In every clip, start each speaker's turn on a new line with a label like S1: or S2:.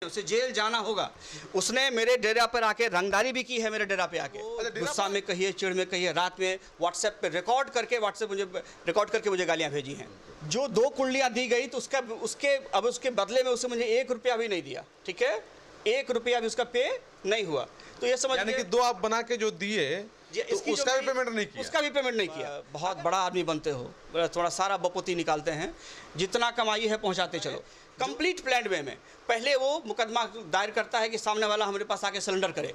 S1: उसे जेल जाना होगा। उसने मेरे डेरा पर आके रंगदारी भी की है, मेरे डेरा पे आके गुस्सा में कहिए, चिढ़ में कहिए, रात में व्हाट्सएप पे रिकॉर्ड करके मुझे गालियां भेजी हैं। जो 2 कुंडलियां दी गई तो उसके बदले में उसे मुझे 1 रुपया भी नहीं दिया। ठीक है, 1 रुपया भी उसका पे नहीं हुआ। तो ये समझ,
S2: यानी कि 2 आप बना के जो दिए तो उसका भी पेमेंट नहीं किया?
S1: उसका भी पेमेंट नहीं किया। बहुत बड़ा आदमी बनते हो, थोड़ा सारा बपोती निकालते हैं, जितना कमाई है पहुंचाते चलो। कंप्लीट प्लान वे में पहले वो मुकदमा दायर करता है कि सामने वाला हमारे पास आके सरेंडर करे।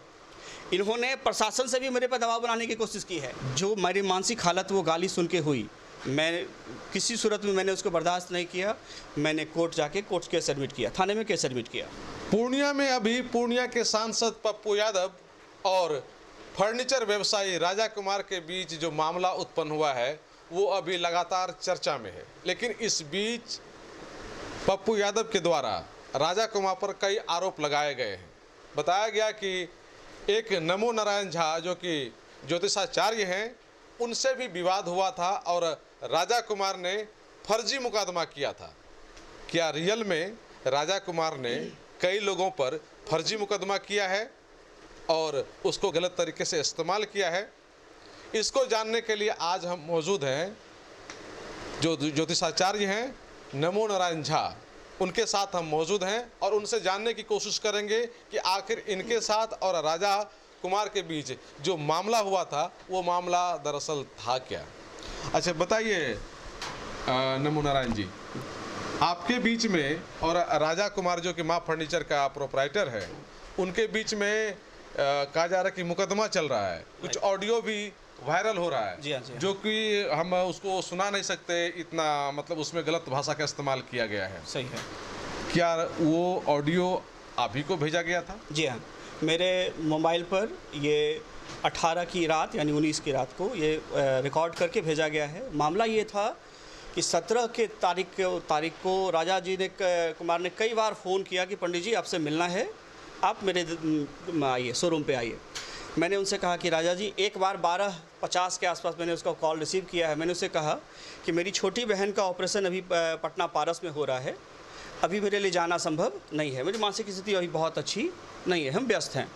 S1: इन्होंने प्रशासन से भी मेरे पर दबाव बनाने की कोशिश की है। जो मेरी मानसिक हालत वो गाली सुन के हुई, मैं किसी सूरत में मैंने उसको बर्दाश्त नहीं किया। मैंने कोर्ट जाके कोर्ट केस एडमिट किया, थाने में केस एडमिट किया।
S2: पूर्णिया में अभी पूर्णिया के सांसद पप्पू यादव और फर्नीचर व्यवसायी राजा कुमार के बीच जो मामला उत्पन्न हुआ है वो अभी लगातार चर्चा में है। लेकिन इस बीच पप्पू यादव के द्वारा राजा कुमार पर कई आरोप लगाए गए हैं। बताया गया कि एक नमो नारायण झा जो कि ज्योतिषाचार्य हैं, उनसे भी विवाद हुआ था और राजा कुमार ने फर्जी मुकदमा किया था। क्या रियल में राजा कुमार ने कई लोगों पर फर्जी मुकदमा किया है और उसको गलत तरीके से इस्तेमाल किया है? इसको जानने के लिए आज हम मौजूद हैं जो ज्योतिषाचार्य हैं नमो नारायण झा, उनके साथ हम मौजूद हैं और उनसे जानने की कोशिश करेंगे कि आखिर इनके साथ और राजा कुमार के बीच जो मामला हुआ था वो मामला दरअसल था क्या। अच्छा बताइए नमो नारायण जी, आपके बीच में और राजा कुमार जो कि माँ फर्नीचर का प्रोप्राइटर है, उनके बीच में कहा जा रहा है कि मुकदमा चल रहा है, कुछ ऑडियो भी वायरल हो रहा है।
S1: जी हाँ, जी हाँ।
S2: जो कि हम उसको सुना नहीं सकते, इतना मतलब उसमें गलत भाषा का इस्तेमाल किया गया है।
S1: सही है।
S2: क्या वो ऑडियो आप ही को भेजा गया था?
S1: जी हाँ, मेरे मोबाइल पर ये 18 की रात यानी 19 की रात को ये रिकॉर्ड करके भेजा गया है। मामला ये था कि 17 के तारीख को राजा जी ने कुमार ने कई बार फ़ोन किया कि पंडित जी आपसे मिलना है, आप मेरे आइए, शोरूम पे आइए। मैंने उनसे कहा कि राजा जी, एक बार 12:50 के आसपास मैंने उसका कॉल रिसीव किया है। मैंने उससे कहा कि मेरी छोटी बहन का ऑपरेशन अभी पटना पारस में हो रहा है, अभी मेरे लिए जाना संभव नहीं है, मेरी मानसिक स्थिति अभी बहुत अच्छी नहीं है, हम व्यस्त हैं।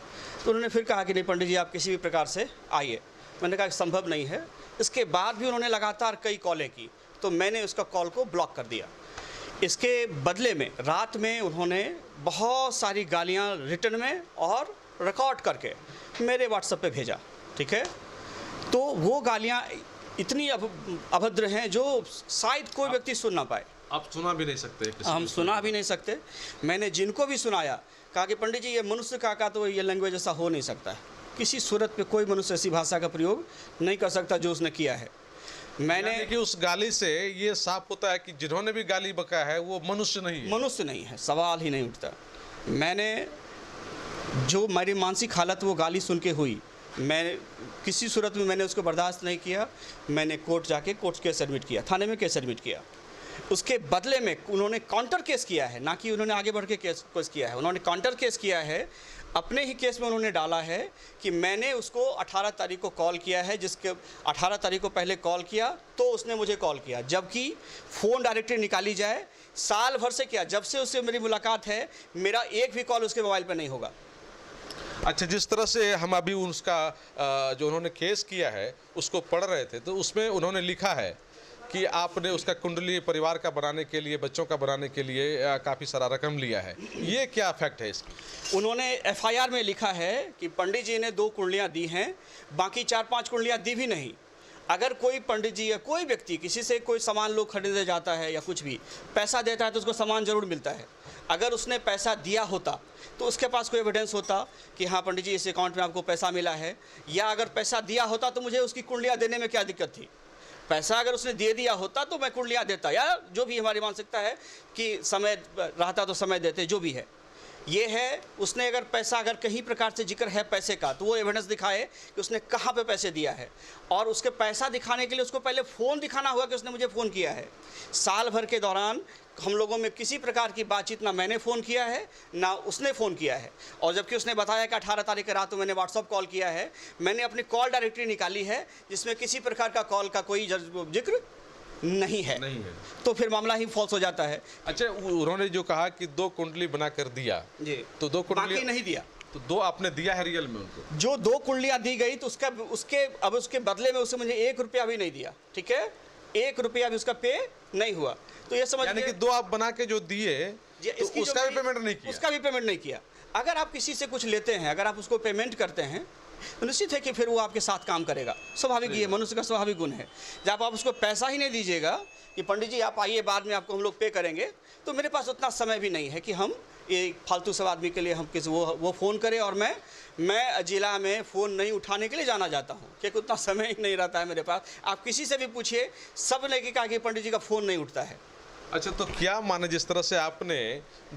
S1: तो उन्होंने फिर कहा कि नहीं पंडित जी आप किसी भी प्रकार से आइए। मैंने कहा कि संभव नहीं है। इसके बाद भी उन्होंने लगातार कई कॉलें की, तो मैंने उसका कॉल को ब्लॉक कर दिया। इसके बदले में रात में उन्होंने बहुत सारी गालियाँ रिटर्न में और रिकॉर्ड करके मेरे व्हाट्सएप पे भेजा। ठीक है, तो वो गालियाँ इतनी अभद्र हैं जो शायद कोई व्यक्ति सुन ना पाए।
S2: आप सुना भी नहीं सकते?
S1: हम सुना भी नहीं सकते। मैंने जिनको भी सुनाया कहा कि पंडित जी ये मनुष्य का तो ये लैंग्वेज ऐसा हो नहीं सकता है, किसी सूरत पे कोई मनुष्य ऐसी भाषा का प्रयोग नहीं कर सकता जो उसने किया है। मैंने
S2: कि उस गाली से ये साफ होता है कि जिन्होंने भी गाली बका है वो मनुष्य नहीं है।
S1: मनुष्य नहीं है, सवाल ही नहीं उठता। मैंने जो मेरी मानसिक हालत वो गाली सुन के हुई, मैं किसी सूरत में मैंने उसको बर्दाश्त नहीं किया। मैंने कोर्ट जाके कोर्ट केस एडमिट किया, थाने में केस एडमिट किया। उसके बदले में उन्होंने काउंटर केस किया है, ना कि उन्होंने आगे बढ़ के केस किया है। उन्होंने काउंटर केस किया है, अपने ही केस में उन्होंने डाला है कि मैंने उसको 18 तारीख को कॉल किया है, जिसके 18 तारीख को पहले कॉल किया तो उसने मुझे कॉल किया, जबकि फ़ोन डायरेक्टरी निकाली जाए साल भर से किया, जब से उससे मेरी मुलाकात है मेरा एक भी कॉल उसके मोबाइल पर नहीं होगा।
S2: अच्छा, जिस तरह से हम अभी उसका जो उन्होंने केस किया है उसको पढ़ रहे थे, तो उसमें उन्होंने लिखा है कि आपने उसका कुंडली परिवार का बनाने के लिए, बच्चों का बनाने के लिए काफ़ी सारा रकम लिया है। ये क्या फैक्ट है इसका?
S1: उन्होंने एफआईआर में लिखा है कि पंडित जी ने 2 कुंडलियाँ दी हैं, बाकी 4-5 कुंडलियाँ दी भी नहीं। अगर कोई पंडित जी या कोई व्यक्ति किसी से कोई सामान लोग खरीदने जाता है या कुछ भी पैसा देता है तो उसको सामान ज़रूर मिलता है। अगर उसने पैसा दिया होता तो उसके पास कोई एविडेंस होता कि हाँ पंडित जी इस अकाउंट में आपको पैसा मिला है, या अगर पैसा दिया होता तो मुझे उसकी कुंडलियाँ देने में क्या दिक्कत थी। पैसा अगर उसने दे दिया होता तो मैं कुंडलियाँ देता, या जो भी हमारी मानसिकता है कि समय रहता तो समय देते, जो भी है। ये है, उसने अगर पैसा अगर कहीं प्रकार से जिक्र है पैसे का तो वो एविडेंस दिखाए कि उसने कहाँ पे पैसे दिया है, और उसके पैसा दिखाने के लिए उसको पहले फ़ोन दिखाना होगा कि उसने मुझे फ़ोन किया है। साल भर के दौरान हम लोगों में किसी प्रकार की बातचीत ना मैंने फ़ोन किया है ना उसने फ़ोन किया है, और जबकि उसने बताया कि 18 तारीख की रात को मैंने व्हाट्सअप कॉल किया है। मैंने अपनी कॉल डायरेक्टरी निकाली है जिसमें किसी प्रकार का कॉल का कोई जिक्र नहीं है, तो फिर मामला ही फॉल्स हो जाता है।
S2: अच्छा, उन्होंने जो कहा कि 2 कुंडली बना कर दिया
S1: जी,
S2: तो 2 कुंडली
S1: बाकी नहीं दिया,
S2: तो 2 आपने दिया है रियल में उनको?
S1: जो 2 कुंडलियां दी गई तो उसके बदले में उसे मुझे 1 रुपया भी नहीं दिया। ठीक है, 1 रुपया भी उसका पे नहीं हुआ। तो ये समझ,
S2: यानी कि 2 आप बना के जो दिए तो उसका भी पेमेंट नहीं किया?
S1: उसका भी पेमेंट नहीं किया। अगर आप किसी से कुछ लेते हैं, अगर आप उसको पेमेंट करते हैं तो निश्चित है कि फिर वो आपके साथ काम करेगा। स्वाभाविक, ये मनुष्य का स्वाभाविक गुण है। जब आप उसको पैसा ही नहीं दीजिएगा कि पंडित जी आप आइए, बाद में आपको हम लोग पे करेंगे, तो मेरे पास उतना समय भी नहीं है कि हम एक फालतू सब आदमी के लिए हम किसी वो फ़ोन करें, और मैं जिला में फ़ोन नहीं उठाने के लिए जाना जाता हूँ, क्योंकि उतना समय ही नहीं रहता है मेरे पास। आप किसी से भी पूछिए, सब ने कहा कि पंडित जी का फ़ोन नहीं उठता है।
S2: अच्छा, तो क्या माने जिस तरह से आपने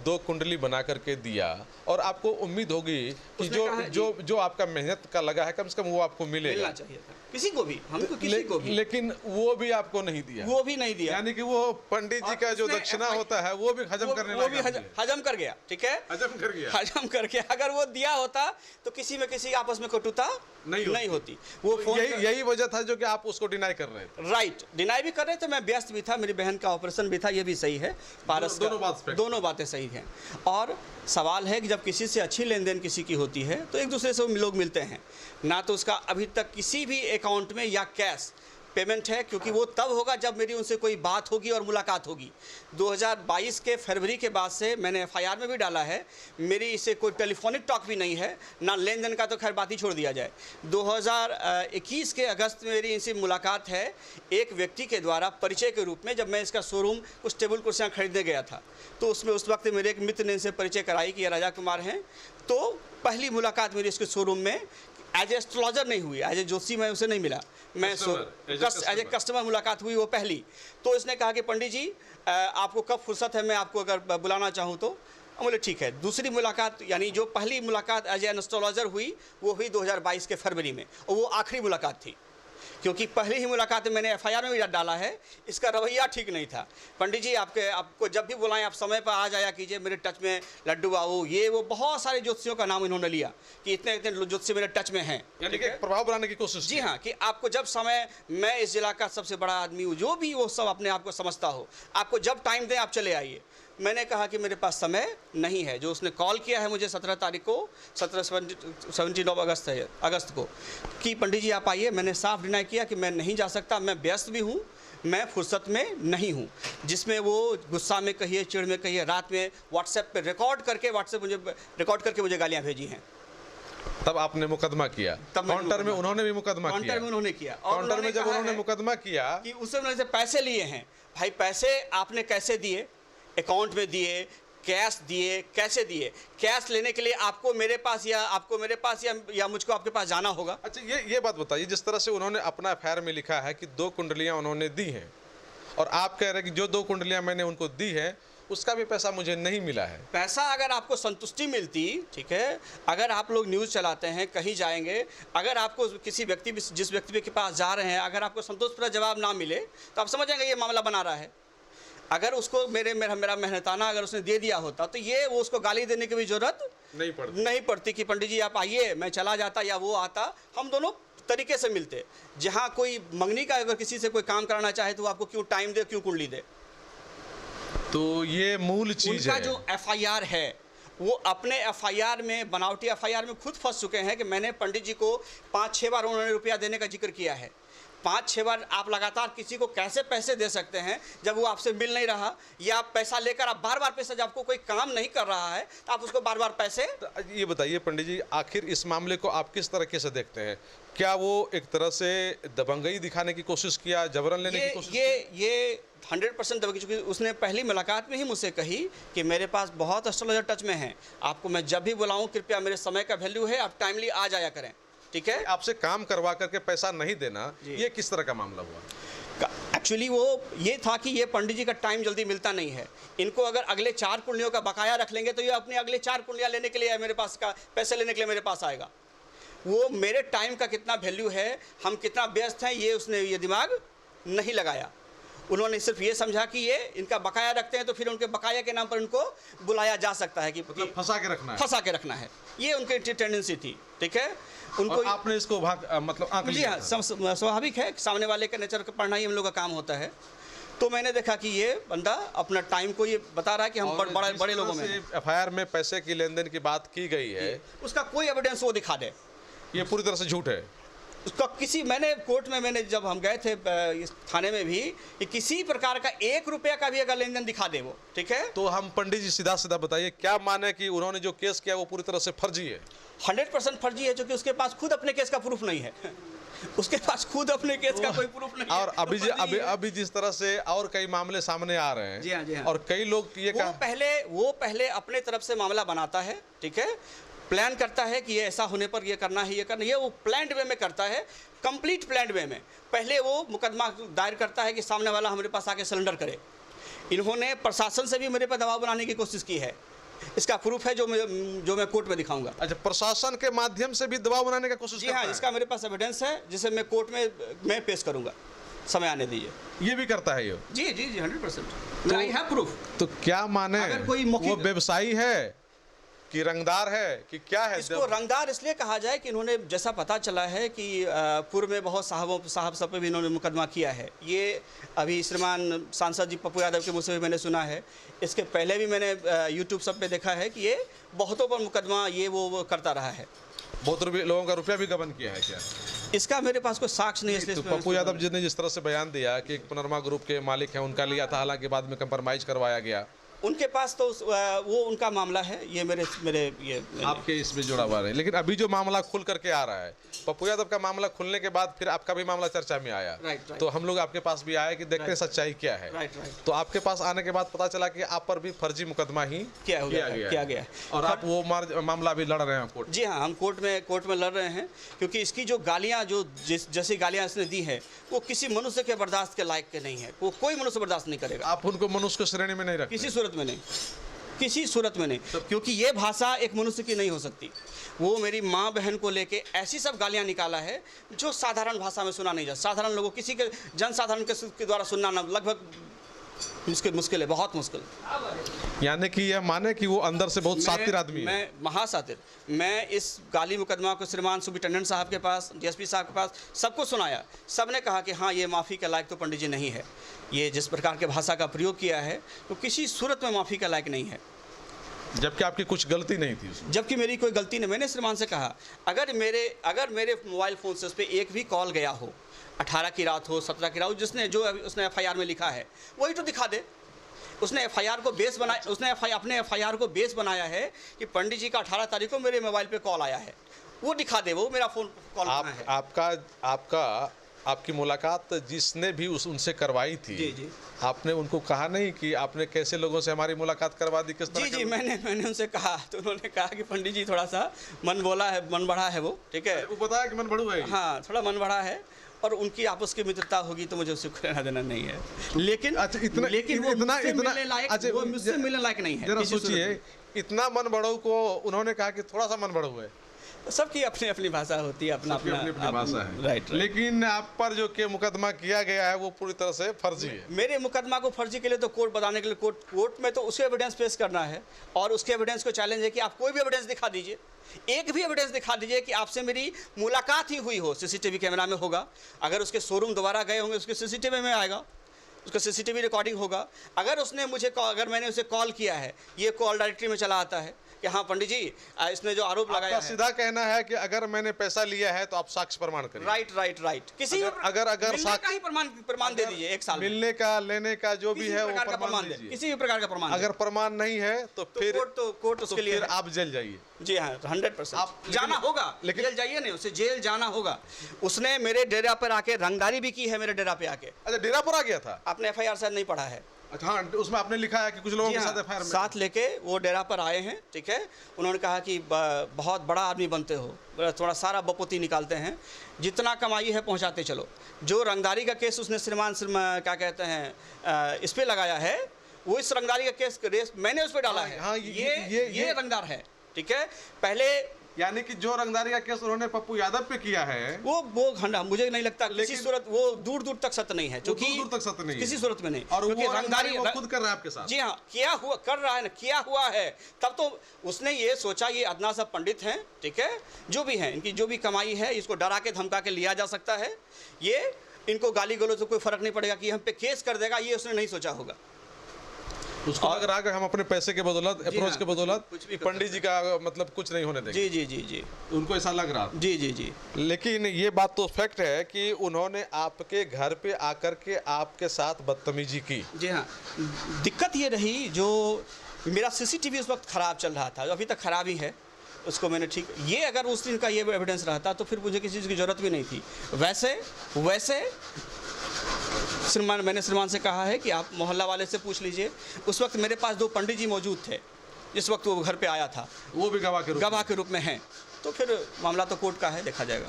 S2: 2 कुंडली बना करके दिया, और आपको उम्मीद होगी कि जो आपका मेहनत का लगा है कम से कम वो आपको मिलना
S1: चाहिए था, किसी को भी, हमको किसी को भी,
S2: लेकिन वो भी आपको नहीं दिया?
S1: वो भी नहीं दिया,
S2: यानी कि वो पंडित जी का जो दक्षिणा होता है वो भी हजम करने लगा,
S1: वो भी हजम कर गया। ठीक है,
S2: हजम कर गया।
S1: अगर वो दिया होता तो किसी में किसी आपस में कटुता नहीं होती। वो फोन
S2: यही वजह था जो कि आप उसको डिनाई कर रहे थे।
S1: राइट, डिनाई भी कर रहे थे, मैं व्यस्त भी था, मेरी बहन का ऑपरेशन भी था, ये भी सही है, पारस दोनों बातें सही हैं। और सवाल है कि जब किसी से अच्छी लेन देन किसी की होती है तो एक दूसरे से लोग मिलते हैं ना, तो उसका अभी तक किसी भी अकाउंट में या कैश पेमेंट है, क्योंकि वो तब होगा जब मेरी उनसे कोई बात होगी और मुलाकात होगी। 2022 के फरवरी के बाद से मैंने FIR में भी डाला है, मेरी इससे कोई टेलीफोनिक टॉक भी नहीं है, ना लेन देन का तो खैर बात ही छोड़ दिया जाए। 2021 के अगस्त में मेरी इनसे मुलाकात है एक व्यक्ति के द्वारा परिचय के रूप में, जब मैं इसका शोरूम कुछ टेबल कुर्सियाँ खरीदने गया था, तो उसमें उस वक्त मेरे एक मित्र ने इनसे परिचय कराई कि ये राजा कुमार हैं। तो पहली मुलाकात मेरी इसके शोरूम में एज ए एस्ट्रोलॉजर नहीं हुई, एज ए जोशी मैं उसे नहीं मिला, मैं एज ए कस्टमर मुलाकात हुई वो पहली। तो इसने कहा कि पंडित जी आपको कब फुर्सत है, मैं आपको अगर बुलाना चाहूँ तो। बोले ठीक है। दूसरी मुलाकात, यानी जो पहली मुलाकात एज ए एस्ट्रोलॉजर हुई वो हुई 2022 के फरवरी में, और वो आखिरी मुलाकात थी, क्योंकि पहली ही मुलाकात में मैंने FIR में भी डाला है। इसका रवैया ठीक नहीं था। पंडित जी आपको जब भी बुलाएं आप समय पर आ जाया कीजिए, मेरे टच में लड्डू बाबू, ये वो बहुत सारे ज्योतिषियों का नाम इन्होंने लिया कि इतने इतने ज्योतिषी मेरे टच में हैं,
S2: यानी कि प्रभाव बनाने की कोशिश।
S1: जी हाँ, कि आपको जब समय, मैं इस जिला का सबसे बड़ा आदमी हूँ, जो भी वो सब अपने आप को समझता हो, आपको जब टाइम दें आप चले आइए। मैंने कहा कि मेरे पास समय नहीं है। जो उसने कॉल किया है मुझे 17 तारीख को, 17 अगस्त को, कि पंडित जी आप आइए, मैंने साफ डिनाई किया कि मैं नहीं जा सकता, मैं व्यस्त भी हूँ, मैं फुर्सत में नहीं हूँ। जिसमें वो गुस्सा में कहिए, चिढ़ में कहिए, रात में व्हाट्सएप पे रिकॉर्ड करके मुझे गालियाँ भेजी हैं।
S2: तब आपने मुकदमा किया? काउंटर में उन्होंने भी मुकदमा किया?
S1: काउंटर में उन्होंने किया।
S2: काउंटर में जब उन्होंने मुकदमा किया
S1: कि उससे उन्होंने पैसे लिए हैं। भाई पैसे आपने कैसे दिए? अकाउंट में दिए, कैश दिए, कैसे दिए? कैश लेने के लिए आपको मेरे पास या मुझको आपके पास जाना होगा।
S2: अच्छा, ये बात बताइए, जिस तरह से उन्होंने अपना FIR में लिखा है कि 2 कुंडलियां उन्होंने दी हैं, और आप कह रहे हैं कि जो 2 कुंडलियां मैंने उनको दी हैं उसका भी पैसा मुझे नहीं मिला है।
S1: पैसा अगर आपको संतुष्टि मिलती, ठीक है, अगर आप लोग न्यूज़ चलाते हैं, कहीं जाएंगे, अगर आपको जिस व्यक्ति के पास जा रहे हैं, अगर आपको संतोषप्रद जवाब ना मिले तो आप समझ जाएंगे ये मामला बना रहा है। अगर उसको मेरा मेहनताना अगर उसने दे दिया होता तो ये वो उसको गाली देने की भी जरूरत नहीं पड़ती कि पंडित जी आप आइए, मैं चला जाता या वो आता, हम दोनों तरीके से मिलते। जहाँ कोई मंगनी का अगर किसी से कोई काम कराना चाहे तो वो आपको क्यों टाइम दे, क्यों कुंडली दे?
S2: तो ये मूल चीज़ है।
S1: उनका जो FIR है वो अपने FIR में, बनावटी FIR में खुद फंस चुके हैं कि मैंने पंडित जी को 5-6 बार उन्होंने रुपया देने का जिक्र किया है। 5-6 बार आप लगातार किसी को कैसे पैसे दे सकते हैं जब वो आपसे मिल नहीं रहा, या आप पैसा लेकर आप बार पैसा, जब आपको कोई काम नहीं कर रहा है तो आप उसको बार पैसे।
S2: तो ये बताइए पंडित जी, आखिर इस मामले को आप किस तरीके से देखते हैं? क्या वो एक तरह से दबंगई दिखाने की कोशिश किया, जबरन लेने की कोशिश?
S1: ये 100% दबंगई, क्योंकि उसने पहली मुलाकात में ही मुझसे कही कि मेरे पास बहुत एस्ट्रोलॉजर टच में हैं, आपको मैं जब भी बुलाऊं कृपया, मेरे समय का वैल्यू है, आप टाइमली आ जाया करें। ठीक है,
S2: आपसे काम करवा करके पैसा नहीं देना, ये किस तरह का मामला हुआ?
S1: एक्चुअली वो ये था कि ये पंडित जी का टाइम जल्दी मिलता नहीं है। इनको अगर अगले 4 कुंडलियों का बकाया रख लेंगे तो ये अपने अगले 4 कुंडलियाँ लेने के लिए मेरे पास का पैसे लेने के लिए मेरे पास आएगा। वो मेरे टाइम का कितना वैल्यू है, हम कितना व्यस्त हैं, ये उसने ये दिमाग नहीं लगाया। उन्होंने सिर्फ ये समझा कि ये इनका बकाया रखते हैं तो फिर उनके बकाया के नाम पर उनको बुलाया जा सकता है कि
S2: मतलब फंसा के रखना है।
S1: ये उनकी टेंडेंसी थी। ठीक है, उनको
S2: आपने इसको मतलब
S1: जी हाँ, स्वाभाविक है, सामने वाले का नेचर का पढ़ना ही हम लोग का काम होता है। तो मैंने देखा कि ये बंदा अपना टाइम को ये बता रहा है कि हम बड़े लोगों में हैं।
S2: एफआईआर में पैसे की लेन देन की बात की गई है,
S1: उसका कोई एविडेंस वो दिखा दे।
S2: ये पूरी तरह से झूठ है।
S1: उसका मैंने कोर्ट में जब हम गए थे इस थाने में भी, कि किसी प्रकार का 1 रुपया का भी अगर लेन देन दिखा दे वो, ठीक है।
S2: तो हम पंडित जी सीधा सीधा बताइए, क्या माने कि उन्होंने जो केस किया वो पूरी तरह से फर्जी है?
S1: 100% फर्जी है, क्योंकि उसके पास खुद अपने केस का प्रूफ नहीं है। उसके पास खुद अपने केस का कोई प्रूफ नहीं
S2: और
S1: है।
S2: अभी जिस तरह से और कई मामले सामने आ रहे हैं,
S1: जी हाँ, जी हाँ।
S2: और कई लोग ये
S1: वो पहले अपने तरफ से मामला बनाता है, ठीक है, प्लान करता है कि ये ऐसा होने पर ये करना है, ये करना है, ये वो प्लान्ड वे में करता है, कंप्लीट प्लान्ड वे में। पहले वो मुकदमा दायर करता है कि सामने वाला हमारे पास आके सरेंडर करे। इन्होंने प्रशासन से भी मेरे पर दबाव बनाने की कोशिश की है, इसका प्रूफ है जो मैं कोर्ट में दिखाऊंगा।
S2: अच्छा, प्रशासन के माध्यम से भी दबाव बनाने का कोशिश
S1: जी हाँ, इसका मेरे पास एविडेंस है, जिसे मैं कोर्ट में मैं पेश करूंगा, समय आने दीजिए।
S2: ये भी करता है ये?
S1: जी जी जी, 100%। I have proof.
S2: तो क्या माने,
S1: अगर कोई
S2: वो व्यवसायी है कि रंगदार है कि क्या है?
S1: इसको रंगदार इसलिए कहा जाए कि इन्होंने, जैसा पता चला है कि पूर्व में बहुत साहब सब पे भी इन्होंने मुकदमा किया है। ये अभी श्रीमान सांसद जी पप्पू यादव के मुँह से भी मैंने सुना है, इसके पहले भी मैंने यूट्यूब सब पे देखा है कि ये बहुतों पर मुकदमा ये वो करता रहा है।
S2: बहुत लोगों का रुपया भी गबन किया है क्या?
S1: इसका मेरे पास कोई साक्ष्य नहीं है, इसलिए
S2: तो पप्पू यादव जी ने जिस तरह से बयान दिया कि एक पनोरमा ग्रुप के मालिक हैं, उनका लिया था, हालांकि बाद में कंप्रोमाइज करवाया गया।
S1: उनके पास तो वो उनका मामला है, ये मेरे ये
S2: आपके इसमें जुड़ा हुआ है। लेकिन अभी जो मामला खुल करके आ रहा है, पप्पू यादव का मामला खुलने के बाद फिर आपका भी मामला चर्चा में आया।
S1: राइट।
S2: तो हम लोग आपके पास भी आए कि देखते हैं सच्चाई क्या है।
S1: राइट।
S2: तो आपके पास आने के बाद पता चला कि आप पर भी फर्जी मुकदमा ही किया गया है। और आप वो मामला भी लड़ रहे हैं कोर्ट?
S1: जी हाँ, हम कोर्ट में लड़ रहे हैं, क्योंकि इसकी जो गालियाँ जैसी गालियाँ इसने दी है, वो किसी मनुष्य के बर्दाश्त के लायक के नहीं है। वो कोई मनुष्य बर्दाश्त नहीं करेगा।
S2: आप उनको मनुष्य की श्रेणी में नहीं रखते?
S1: किसी सूरत में नहीं, किसी सूरत में नहीं, क्योंकि ये भाषा एक मनुष्य की नहीं हो सकती। वो मेरी माँ बहन को लेके ऐसी सब गालियाँ निकाला है जो साधारण भाषा में सुना नहीं जा, साधारण लोगों, किसी के जनसाधारण के द्वारा सुनना ना लगभग मुश्किल है, बहुत मुश्किल।
S2: यानी कि यह माने कि वो अंदर से बहुत सातिर आदमी है?
S1: मैं महासातिर। मैं इस गाली मुकदमा को श्रीमान सुप्रिंटेंडेंट साहब के पास, डीएसपी साहब के पास सबको सुनाया। सब ने कहा कि हाँ, ये माफ़ी के लायक तो पंडित जी नहीं है। ये जिस प्रकार के भाषा का प्रयोग किया है तो किसी सूरत में माफ़ी का लायक नहीं है।
S2: जबकि आपकी कुछ गलती नहीं थी उसमें?
S1: जबकि मेरी कोई गलती नहीं। मैंने श्रीमान से कहा, अगर मेरे मोबाइल फ़ोन से उस पर एक भी कॉल गया हो, 18 की रात हो, 17 की रात हो, उसने एफआईआर में लिखा है, वही तो दिखा दे। उसने एफआईआर को बेस बनाया, उसने अपने एफआईआर को बेस बनाया है कि पंडित जी का 18 तारीख को मेरे मोबाइल पे कॉल आया है, वो दिखा दे, वो मेरा फ़ोन कॉल है।
S2: आपकी मुलाकात जिसने भी उनसे करवाई थी,
S1: जी,
S2: आपने उनको कहा नहीं कि आपने कैसे लोगों से हमारी मुलाकात करवा दी, किस तरह?
S1: जी, मैंने उनसे कहा, तो उन्होंने कहा कि पंडित जी थोड़ा सा मन बढ़ा है वो, ठीक है।
S2: वो बताया कि मन बढ़ू है?
S1: हाँ, थोड़ा मन बढ़ा है, और उनकी आपस की मित्रता होगी तो मुझे उससे लेना देना नहीं है। लेकिन
S2: अच्छा,
S1: मुझसे मिलने लायक नहीं है।
S2: जरा सोचिए, इतना मन बढ़ो को उन्होंने कहा कि थोड़ा सा मन बढ़ो है।
S1: सबकी अपनी अपनी भाषा होती है, अपनी
S2: भाषा है।
S1: राइट।
S2: लेकिन आप पर जो के मुकदमा किया गया है वो पूरी तरह से फर्जी है।
S1: मेरे मुकदमा को फर्जी के लिए तो कोर्ट बताने के लिए कोर्ट में तो उसके एविडेंस पेश करना है, और उसके एविडेंस को चैलेंज है कि आप कोई भी एविडेंस दिखा दीजिए, एक भी एविडेंस दिखा दीजिए कि आपसे मेरी मुलाकात ही हुई हो। सीसीटीवी कैमरा में होगा, अगर उसके शोरूम दोबारा गए होंगे उसके सीसीटीवी में आएगा, उसका सीसीटीवी रिकॉर्डिंग होगा। अगर मैंने उसे कॉल किया है, ये कॉल डायरेक्टरी में चला आता है कि हाँ पंडित जी, इसने जो आरोप लगाया है,
S2: सीधा कहना है कि अगर मैंने पैसा लिया है तो आप साक्ष्य प्रमाण करिए।
S1: राइट। किसी
S2: अगर
S1: साक्ष्य ही प्रमाण दे दीजिए, 1 साल
S2: मिलने का, लेने का जो भी है वो प्रमाण दीजिए,
S1: किसी भी प्रकार का प्रमाण।
S2: अगर प्रमाण नहीं है तो फिर
S1: कोर्ट उसके लिए
S2: आप जेल जाइए।
S1: जी हाँ, 100% आप जाना होगा, लेकिन जेल जाइए नहीं, उसे जेल जाना होगा। उसने मेरे डेरा पर आके रंगदारी भी की है, मेरे डेरा पे आके।
S2: अच्छा, डेरा पर आ गया था?
S1: आपने एफआईआर शायद नहीं पढ़ा है।
S2: अच्छा हाँ, उसमें आपने लिखा है कि कुछ लोगों के साथ एफआईआर में
S1: साथ लेके वो डेरा पर आए हैं, ठीक है। उन्होंने कहा कि बहुत बड़ा आदमी बनते हो, थोड़ा सारा बपोती निकालते हैं, जितना कमाई है पहुंचाते चलो। जो रंगदारी का केस उसने श्रीमान क्या कहते हैं इस पे लगाया है, वो इस रंगदारी का केस मैंने उस पर डाला है।
S2: हाँ,
S1: ये रंगदार है, ठीक है। पहले
S2: यानी कि जो रंगदारी का केस उन्होंने पप्पू यादव पे किया है
S1: वो घंटा मुझे नहीं लगता किसी सूरत वो दूर तक सत्य नहीं है, क्योंकि
S2: दूर तक सत्य नहीं,
S1: किसी सूरत में नहीं।
S2: और वो रंगदारी वो खुद कर रहा है आपके साथ।
S1: जी हाँ, कर रहा है ना, किया हुआ है। तब तो उसने ये सोचा ये अदना सा पंडित हैं, ठीक है, जो भी हैं, इनकी जो भी कमाई है इसको डरा के धमका के लिया जा सकता है। ये इनको गाली गलौज से कोई फर्क नहीं पड़ेगा कि हम पे केस कर देगा, ये उसने नहीं सोचा होगा।
S2: उसको लग रहा है कि हम अपने पैसे के बदौलत, अप्रोच
S1: हाँ,
S2: के बदौलत
S1: कुछ भी कर
S2: पंडित जी का मतलब कुछ नहीं होने देंगे।
S1: जी जी जी जी
S2: उनको ऐसा लग रहा था।
S1: जी जी जी
S2: लेकिन ये बात तो फैक्ट है कि उन्होंने आपके घर पे आकर के आपके साथ बदतमीजी की।
S1: जी हाँ, दिक्कत ये रही, जो मेरा सीसीटीवी उस वक्त ख़राब चल रहा था, जो अभी तक ख़राब ही है, उसको मैंने ठीक, ये अगर उस दिन का ये एविडेंस रहता तो फिर मुझे किसी चीज़ की ज़रूरत भी नहीं थी। वैसे मैंने श्रीमान से कहा है कि आप मोहल्ला वाले से पूछ लीजिए। उस वक्त मेरे पास 2 पंडित जी मौजूद थे जिस वक्त वो घर पे आया था,
S2: वो भी गवाह के रूप
S1: में हैं। तो फिर मामला तो कोर्ट का है, देखा जाएगा।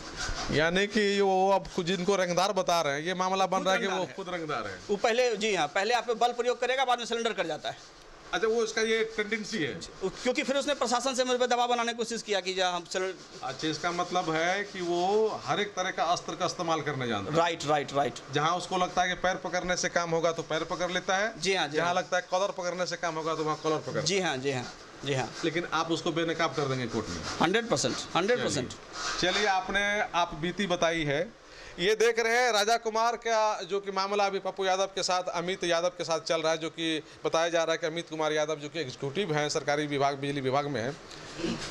S2: यानी कि वो अब जिनको रंगदार बता रहे हैं, ये मामला बन रहा है कि वो खुद रंगदार है।
S1: वो पहले, जी हाँ, पहले आप पे बल प्रयोग करेगा, बाद में सिलेंडर कर जाता है।
S2: अच्छा, वो इसका ये टेंडेंसी है,
S1: क्योंकि फिर उसने प्रशासन से मुझे पे दबाव बनाने की कोशिश किया कि जा हम
S2: अच्छा, इसका मतलब है कि वो हर एक तरह का अस्त्र का इस्तेमाल करने जानता है।
S1: राइट।
S2: जहाँ उसको लगता है कि पैर पकड़ने से काम होगा तो पैर पकड़ लेता है।
S1: जी हाँ।
S2: जहाँ लगता है कॉलर पकड़ने से काम होगा तो वहाँ कॉलर पकड़।
S1: जी हाँ।
S2: लेकिन आप उसको बेनकाब कर देंगे कोर्ट में?
S1: 100%।
S2: चलिए, आप बीती बताई है। ये देख रहे हैं राजा कुमार का जो कि मामला अभी पप्पू यादव के साथ, अमित यादव के साथ चल रहा है, जो कि बताया जा रहा है कि अमित कुमार यादव जो कि एग्जीक्यूटिव हैं सरकारी विभाग, बिजली विभाग में है,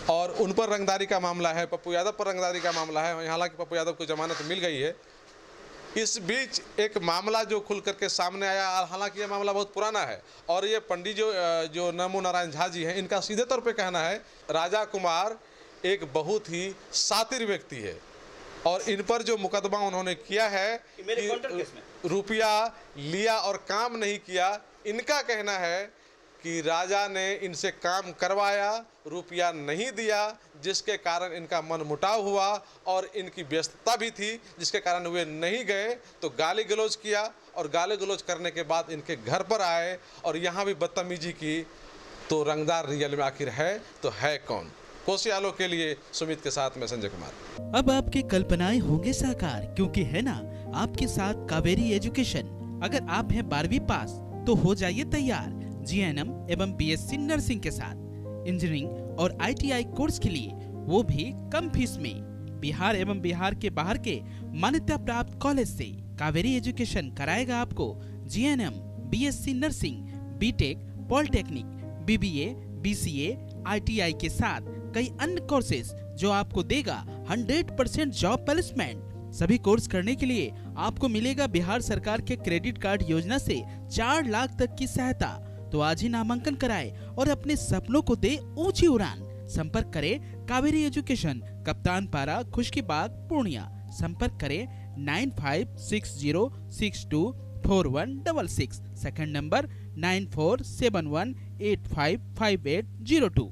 S2: और उन पर रंगदारी का मामला है, पप्पू यादव पर रंगदारी का मामला है। हालांकि पप्पू यादव को जमानत मिल गई है। इस बीच एक मामला जो खुल करके सामने आया, हालांकि ये मामला बहुत पुराना है, और ये पंडित जो नमो नारायण झा जी हैं, इनका सीधे तौर पे कहना है राजा कुमार एक बहुत ही शातिर व्यक्ति है, और इन पर जो मुकदमा उन्होंने किया है कि रुपया लिया और काम नहीं किया, इनका कहना है कि राजा ने इनसे काम करवाया, रुपया नहीं दिया, जिसके कारण इनका मन मुटाव हुआ, और इनकी व्यस्तता भी थी जिसके कारण वे नहीं गए, तो गाली गलौज किया, और गाली गलौज करने के बाद इनके घर पर आए और यहाँ भी बदतमीजी की। तो रंगदार रियल में आखिर है तो है कौन? कोसी आलो के लिए सुमित के साथ मैं संजय कुमार।
S3: अब आपकी कल्पनाएं होंगे साकार, क्योंकि है ना आपके साथ कावेरी एजुकेशन। अगर आप हैं 12वीं पास तो हो जाइए तैयार GNM एवं BSc नर्सिंग के साथ इंजीनियरिंग और ITI कोर्स के लिए, वो भी कम फीस में। बिहार एवं बिहार के बाहर के मान्यता प्राप्त कॉलेज से कावेरी एजुकेशन कराएगा आपको GNM, BSc nursing, BTech, polytechnic, BBA, BCA, ITI के साथ कई अन्य कोर्सेज, जो आपको देगा 100% जॉब प्लेसमेंट। सभी कोर्स करने के लिए आपको मिलेगा बिहार सरकार के क्रेडिट कार्ड योजना से 4 लाख तक की सहायता। तो आज ही नामांकन कराएं और अपने सपनों को दे ऊंची उड़ान। संपर्क करें कावेरी एजुकेशन, कप्तान पारा, खुशकीबाग, पूर्णिया। संपर्क करें 9560624166। Second number 9471855802।